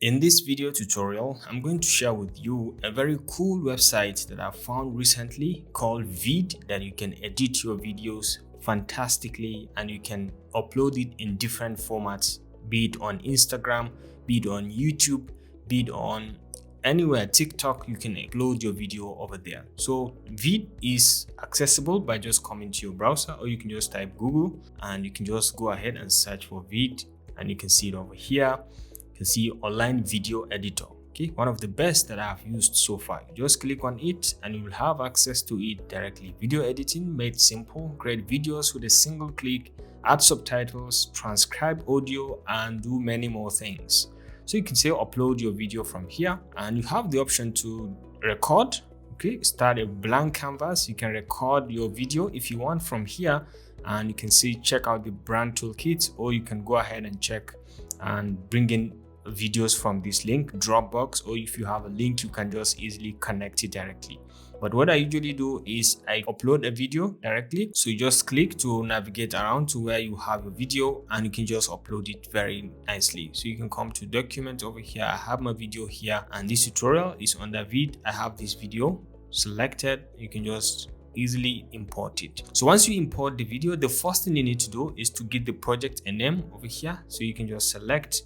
In this video tutorial, I'm going to share with you a very cool website that I found recently called VEED that you can edit your videos fantastically and you can upload it in different formats, be it on Instagram, be it on YouTube, be it on anywhere, TikTok. You can upload your video over there. So VEED is accessible by just coming to your browser, or you can just type Google and you can just go ahead and search for VEED and you can see it over here. You can see online video editor. Okay, one of the best that I've used so far. You just click on it and you will have access to it directly. Video editing made simple. Create videos with a single click, add subtitles, transcribe audio, and do many more things. So you can say upload your video from here, and you have the option to record. Okay, start a blank canvas. You can record your video if you want from here, and you can see check out the brand toolkit, or you can go ahead and check and bring in videos from this link, Dropbox, or if you have a link, you can just easily connect it directly. But what I usually do is I upload a video directly. So you just click to navigate around to where you have a video and you can just upload it very nicely. So you can come to document over here. I have my video here and this tutorial is under VEED. I have this video selected. You can just easily import it. So once you import the video, the first thing you need to do is to give the project a name over here. So you can just select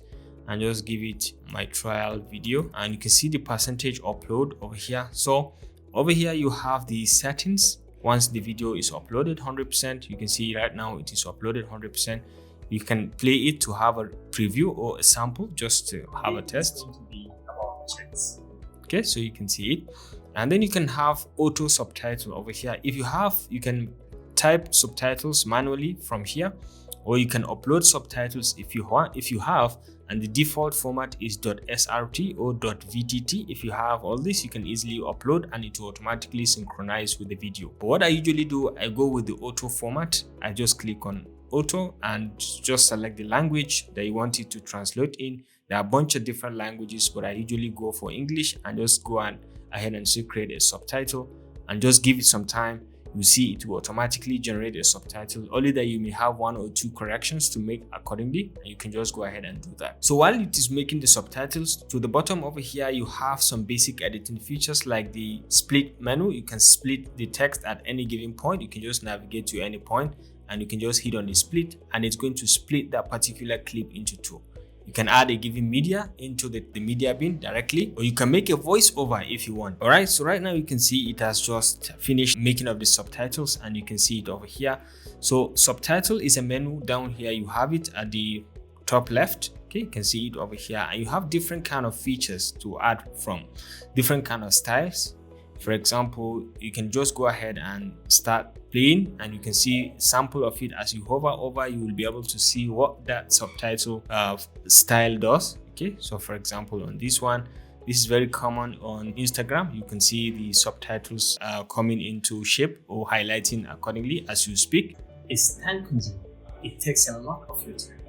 and just give it my trial video, and you can see the percentage upload over here. So over here you have the settings. Once the video is uploaded 100%, you can see right now it is uploaded 100%. You can play it to have a preview or a sample just to have a test. Okay, so you can see it, and then you can have auto subtitle over here. If you have, you can type subtitles manually from here, or you can upload subtitles if you want, if you have, and the default format is .srt or .vtt. If you have all this, you can easily upload and it will automatically synchronize with the video. But what I usually do, I go with the auto format. I just click on auto and just select the language that you want it to translate in. There are a bunch of different languages, but I usually go for English and just go ahead and create a subtitle and just give it some time. You see it will automatically generate a subtitle, only that you may have one or two corrections to make accordingly, and you can just go ahead and do that. So while it is making the subtitles, to the bottom over here you have some basic editing features like the split menu. You can split the text at any given point. You can just navigate to any point and you can just hit on the split and it's going to split that particular clip into two. You can add a given media into the media bin directly, or you can make a voiceover if you want. All right, so right now you can see it has just finished making of the subtitles and you can see it over here. So subtitle is a menu down here. You have it at the top left. Okay, you can see it over here, and you have different kind of features to add from different kind of styles. For example, you can just go ahead and start playing and you can see a sample of it. As you hover over, you will be able to see what that subtitle style does. Okay, so for example, on this one, this is very common on Instagram. You can see the subtitles coming into shape or highlighting accordingly as you speak. It's time consuming. It takes a lot of your time.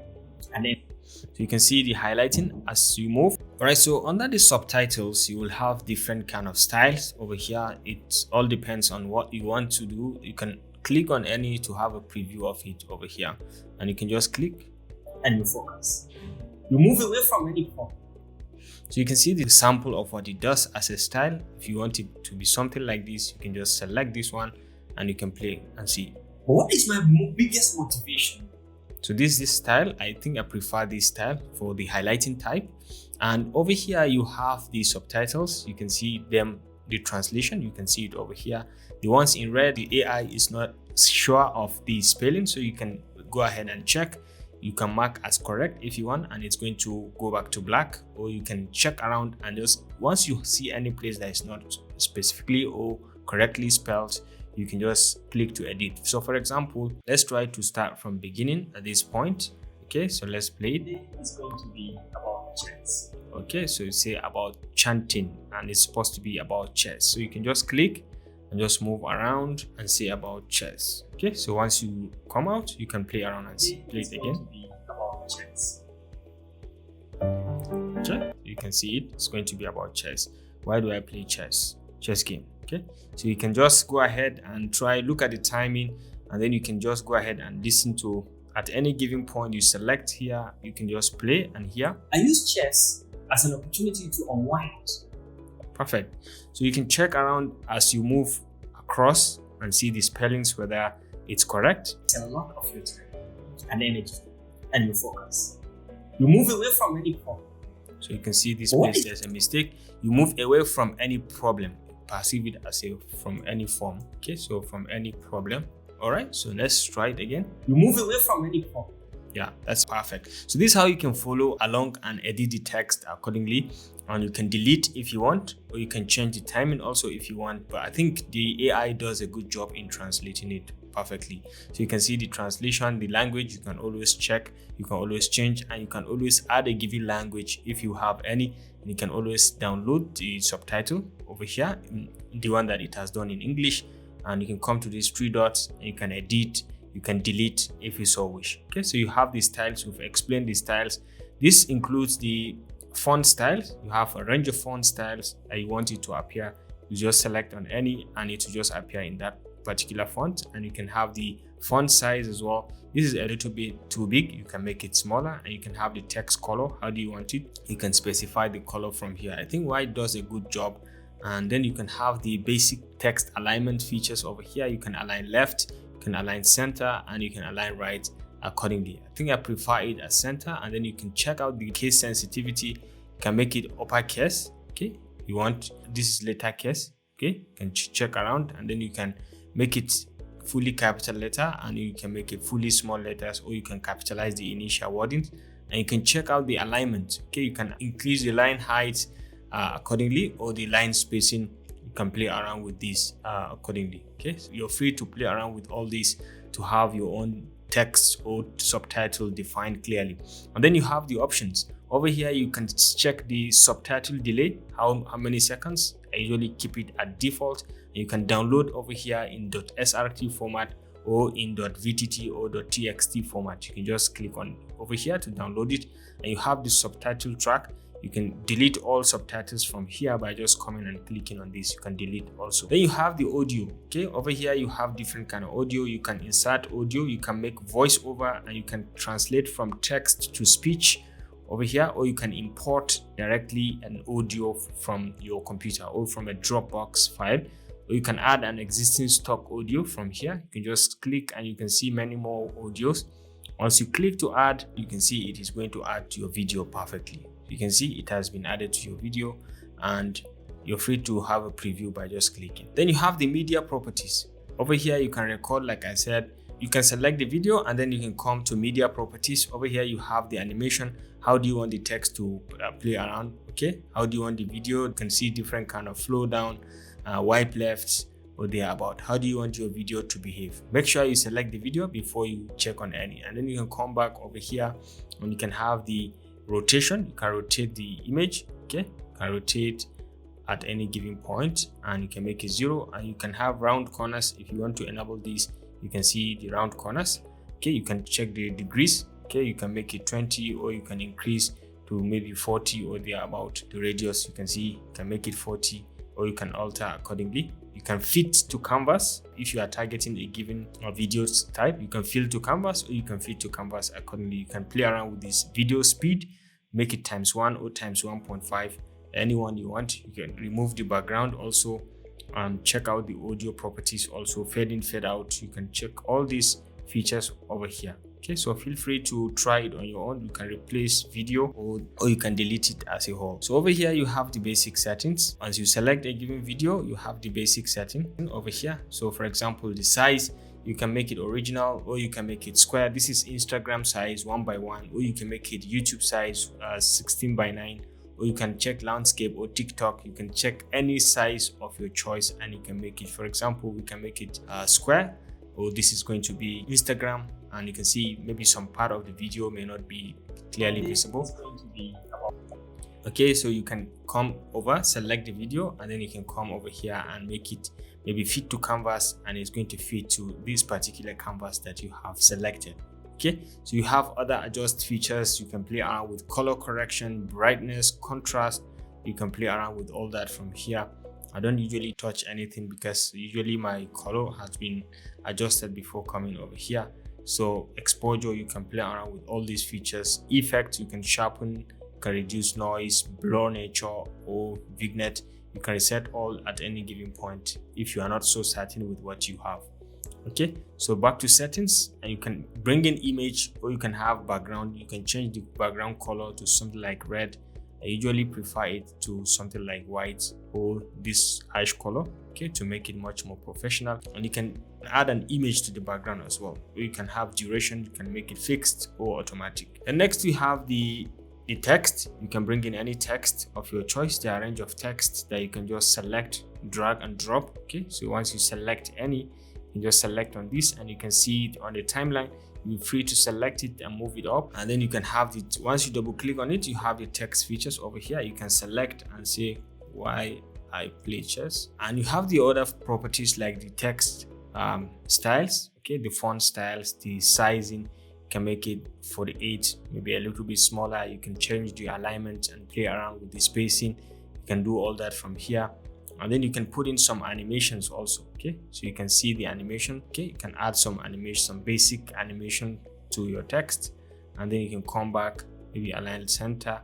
And then so you can see the highlighting as you move. All right, so under the subtitles, you will have different kind of styles over here. It all depends on what you want to do. You can click on any to have a preview of it over here, and you can just click and you focus. You move away from any point. So you can see the sample of what it does as a style. If you want it to be something like this, you can just select this one and you can play and see. But what is my biggest motivation? So this style, I think I prefer this style for the highlighting type. And over here you have the subtitles. You can see them, the translation, you can see it over here. The ones in red, the AI is not sure of the spelling, so you can go ahead and check. You can mark as correct if you want, and it's going to go back to black, or you can check around and just once you see any place that is not specifically or correctly spelled, you can just click to edit. So for example, let's try to start from beginning at this point. Okay, so let's play it. It's going to be about chess. Okay, so you say about chanting and it's supposed to be about chess. So you can just click and just move around and say about chess. Okay, so once you come out, you can play around and play it again. To be about chess. Okay, you can see it. It's going to be about chess. Why do I play chess? Chess game. Okay, so you can just go ahead and try, look at the timing, and then you can just go ahead and listen to at any given point. You select here, you can just play and hear. I use chess as an opportunity to unwind. Perfect. So you can check around as you move across and see the spellings, whether it's correct. It's a lot of your time and energy and your focus. You move away from any problem. So you can see this place, there's a mistake. You move away from any problem. Perceive it as from any form. Okay, so from any problem. All right, so let's try it again. You move away from any problem. Yeah, that's perfect. So this is how you can follow along and edit the text accordingly. And you can delete if you want, or you can change the timing also if you want. But I think the AI does a good job in translating it perfectly. So you can see the translation, the language, you can always check, you can always change, and you can always add a given language if you have any. And you can always download the subtitle over here, the one that it has done in English. And you can come to these three dots and you can edit, you can delete if you so wish. Okay, so you have the styles. We've explained the styles. This includes the font styles. You have a range of font styles that you want it to appear. You just select on any and it will just appear in that particular font. And you can have the font size as well. This is a little bit too big. You can make it smaller, and you can have the text color. How do you want it? You can specify the color from here. I think White does a good job. And then you can have the basic text alignment features over here. You can align left, you can align center, and you can align right accordingly. I think I prefer it as center. And then you can check out the case sensitivity. You can make it uppercase. Okay, you want this is letter case. Okay, you can check around, and then you can make it fully capital letter, and you can make it fully small letters, or you can capitalize the initial wordings. And you can check out the alignment. Okay, you can increase the line height accordingly, or the line spacing. You can play around with this accordingly. Okay, so you're free to play around with all these to have your own text or subtitle defined clearly. And then you have the options over here. You can check the subtitle delay, how many seconds. I usually keep it at default. You can download over here in .srt format or in .vtt or .txt format. You can just click on over here to download it, and you have the subtitle track. You can delete all subtitles from here by just coming and clicking on this. You can delete also. Then you have the audio. Okay, over here you have different kind of audio. You can insert audio, you can make voiceover, and you can translate from text to speech over here, or you can import directly an audio from your computer or from a Dropbox file, or you can add an existing stock audio from here. You can just click and you can see many more audios. Once you click to add, you can see it is going to add to your video perfectly. You can see it has been added to your video, and you're free to have a preview by just clicking. Then you have the media properties. Over here you can record, like I said. You can select the video, and then you can come to media properties. Over here you have the animation. How do you want the text to play around? Okay, how do you want the video? You can see different kind of flow down, wipe left, or thereabout. How do you want your video to behave? Make sure you select the video before you check on any, and then you can come back over here and you can have the rotation. You can rotate the image. Okay, you can rotate at any given point, and you can make it 0, and you can have round corners. If you want to enable these, you can see the round corners. Okay, you can check the degrees. Okay, you can make it 20, or you can increase to maybe 40 or thereabout. The radius, you can see, you can make it 40, or you can alter accordingly. You can fit to canvas. If you are targeting a given video type, you can fill to canvas, or you can fit to canvas accordingly. You can play around with this video speed, make it ×1 or ×1.5, anyone you want. You can remove the background also, and check out the audio properties also, fade in, fade out. You can check all these features over here. Okay, so feel free to try it on your own. You can replace video, or you can delete it as a whole. So over here you have the basic settings. Once you select a given video, you have the basic setting over here. So for example, the size, you can make it original, or you can make it square. This is Instagram size 1:1, or you can make it YouTube size 16:9, or you can check landscape or TikTok. You can check any size of your choice, and you can make it, for example, we can make it square, or this is going to be Instagram, and you can see maybe some part of the video may not be clearly visible. Okay, so you can come over, select the video, and then you can come over here and make it maybe fit to canvas, and it's going to fit to this particular canvas that you have selected. Okay, so you have other adjust features. You can play around with color correction, brightness, contrast. You can play around with all that from here. I don't usually touch anything because usually my color has been adjusted before coming over here. So exposure, you can play around with all these features. Effects, you can sharpen can reduce noise, blur nature, or vignette. You can reset all at any given point if you are not so certain with what you have. Okay, so back to settings, and you can bring in image, or you can have background. You can change the background color to something like red. I usually prefer it to something like white or this ash color, okay, to make it much more professional. And you can add an image to the background as well. Or you can have duration, you can make it fixed or automatic. And next we have the text. You can bring in any text of your choice. There are a range of text that you can just select, drag and drop. Okay, so once you select any, you can just select on this and you can see it on the timeline. You're free to select it and move it up, and then you can have it. Once you double click on it, you have the text features over here. You can select and say why I play chess, and you have the other properties like the text styles, okay, the font styles, the sizing. You can make it 48, maybe a little bit smaller. You can change the alignment and play around with the spacing. You can do all that from here. And then you can put in some animations also, okay, so you can see the animation. Okay, you can add some animation, some basic animation to your text, and then you can come back, maybe align center,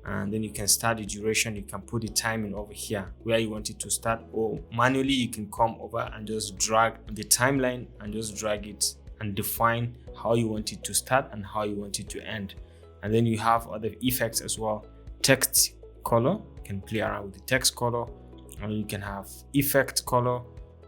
and then you can start the duration. You can put the timing over here where you want it to start, or manually you can come over and just drag the timeline and just drag it and define how you want it to start and how you want it to end. And then you have other effects as well. Text color, you can play around with the text color, and you can have effect color,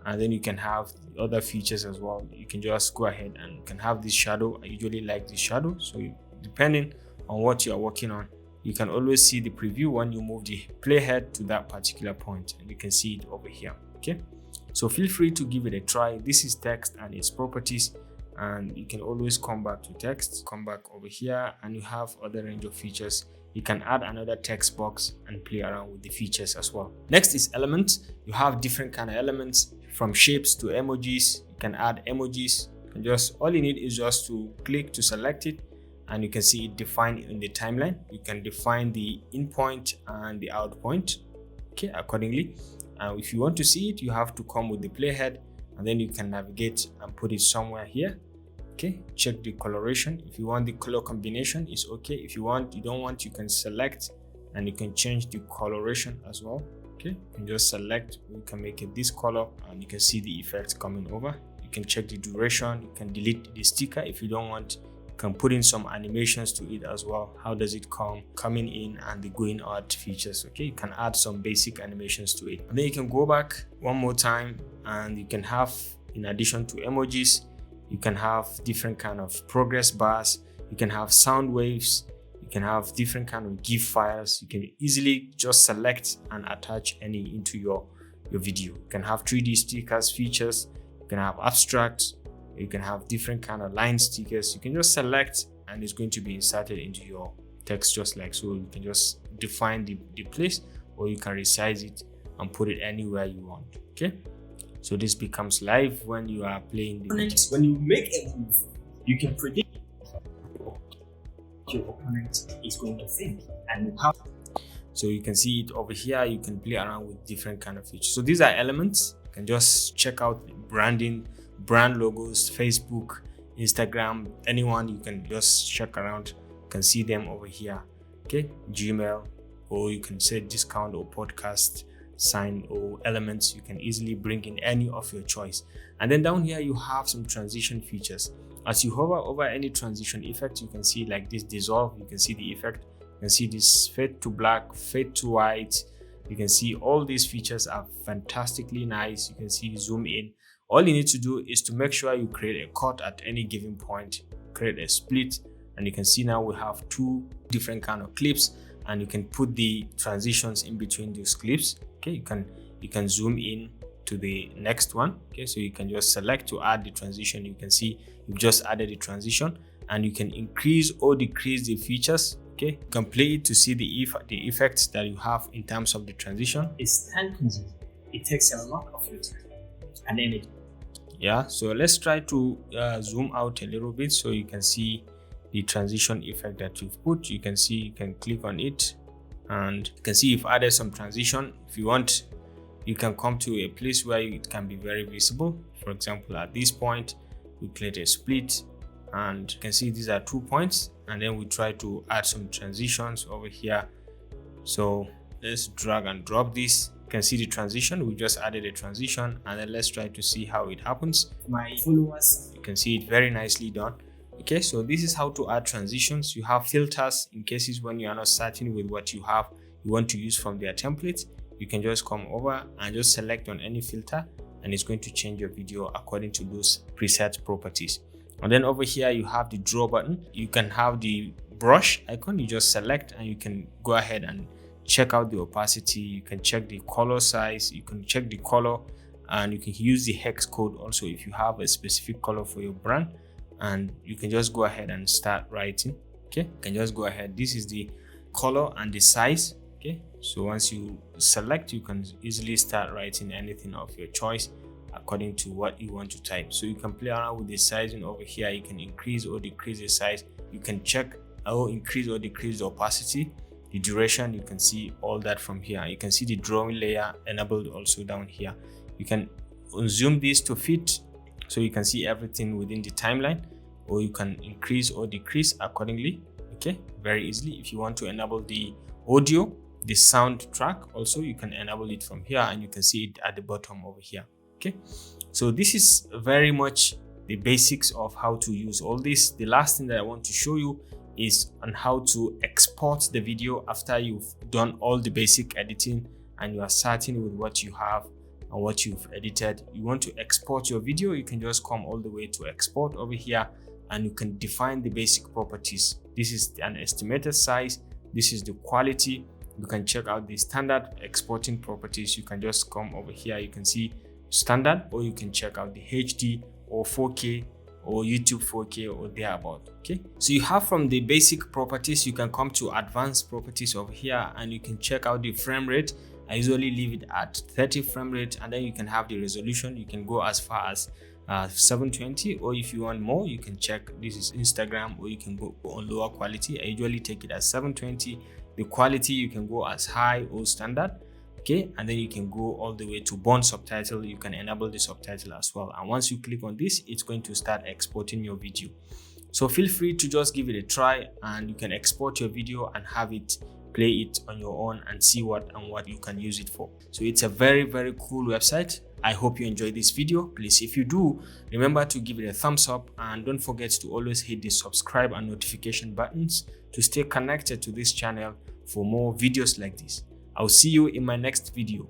and then you can have other features as well. You can just go ahead and you can have this shadow. I usually like this shadow, so depending on what you are working on, you can always see the preview when you move the playhead to that particular point, and you can see it over here. Okay, so feel free to give it a try. This is text and its properties, and you can always come back to text, come back over here, and you have other range of features. You can add another text box and play around with the features as well. Next is elements. You have different kind of elements, from shapes to emojis. You can add emojis. And just all you need is just to click to select it, and you can see it defined in the timeline. You can define the in point and the out point, okay, accordingly. And if you want to see it, you have to come with the playhead, and then you can navigate and put it somewhere here. Okay, check the coloration. If you want the color combination, it's okay. If you don't want, you can select and you can change the coloration as well. Okay, you can just select, you can make it this color, and you can see the effects coming over. You can check the duration. You can delete the sticker if you don't want. You can put in some animations to it as well. How does it coming in and the going out features? Okay, you can add some basic animations to it, and then you can go back one more time, and you can have, in addition to emojis, you can have different kind of progress bars. You can have sound waves. You can have different kind of GIF files. You can easily just select and attach any into your video. You can have 3D stickers features. You can have abstracts. You can have different kind of line stickers. You can just select, and it's going to be inserted into your text just like so. You can just define the place, or you can resize it and put it anywhere you want. Okay, so this becomes live when you are playing the video. When you make a move, you can predict what your opponent is going to think, and how. So you can see it over here. You can play around with different kind of features. So these are elements. You can just check out branding, brand logos, Facebook, Instagram, anyone. You can just check around. You can see them over here. Okay, Gmail, or you can say discount or podcast sign or elements. You can easily bring in any of your choice. And then down here you have some transition features. As you hover over any transition effect, you can see like this dissolve. You can see the effect. You can see this fade to black, fade to white. You can see all these features are fantastically nice. You can see zoom in. All you need to do is to make sure you create a cut at any given point, create a split, and you can see now we have two different kind of clips, and you can put the transitions in between these clips. Okay, you can zoom in to the next one. Okay, so you can just select to add the transition. You can see you've just added the transition, and you can increase or decrease the features. Okay, you can play it to see the effects that you have in terms of the transition. It's time consuming. It takes a lot of your time and energy. Yeah, so let's try to zoom out a little bit so you can see the transition effect that you've put. You can see, you can click on it, and you can see you've added some transition. If you want, you can come to a place where it can be very visible. For example, at this point, we create a split, and you can see these are 2 points, and then we try to add some transitions over here. So let's drag and drop this. You can see the transition. We just added a transition, and then let's try to see how it happens. My followers, you can see it very nicely done. Okay, so this is how to add transitions. You have filters in cases when you are not certain with what you want to use from their template. You can just come over and just select on any filter, and it's going to change your video according to those preset properties. And then over here you have the draw button. You can have the brush icon. You just select and you can go ahead and check out the opacity. You can check the color size, you can check the color, and you can use the hex code also if you have a specific color for your brand. And you can just go ahead and start writing. Okay, you can just go ahead. This is the color and the size. Okay, so once you select, you can easily start writing anything of your choice according to what you want to type. So you can play around with the sizing over here. You can increase or decrease the size. You can check or increase or decrease the opacity, the duration. You can see all that from here. You can see the drawing layer enabled also down here. You can zoom this to fit, so you can see everything within the timeline, or you can increase or decrease accordingly. Okay, very easily. If you want to enable the audio, the sound track also, you can enable it from here, and you can see it at the bottom over here. Okay, so this is very much the basics of how to use all this. The last thing that I want to show you is on how to export the video after you've done all the basic editing and you are certain with what you have and what you've edited. You want to export your video, you can just come all the way to export over here, and you can define the basic properties. This is an estimated size, this is the quality. You can check out the standard exporting properties. You can just come over here, you can see standard, or you can check out the HD or 4K or YouTube 4K or thereabout. Okay, so you have from the basic properties, you can come to advanced properties over here, and you can check out the frame rate. I usually leave it at 30 frame rate, and then you can have the resolution. You can go as far as 720, or if you want more, you can check, this is Instagram, or you can go on lower quality. I usually take it as 720. The quality, you can go as high or standard. Okay, and then you can go all the way to born subtitle. You can enable the subtitle as well, and once you click on this, it's going to start exporting your video. So feel free to just give it a try, and you can export your video and have it play it on your own and see what you can use it for. So it's a very cool website. I hope you enjoyed this video. Please, if you do, remember to give it a thumbs up, and don't forget to always hit the subscribe and notification buttons to stay connected to this channel for more videos like this. I'll see you in my next video.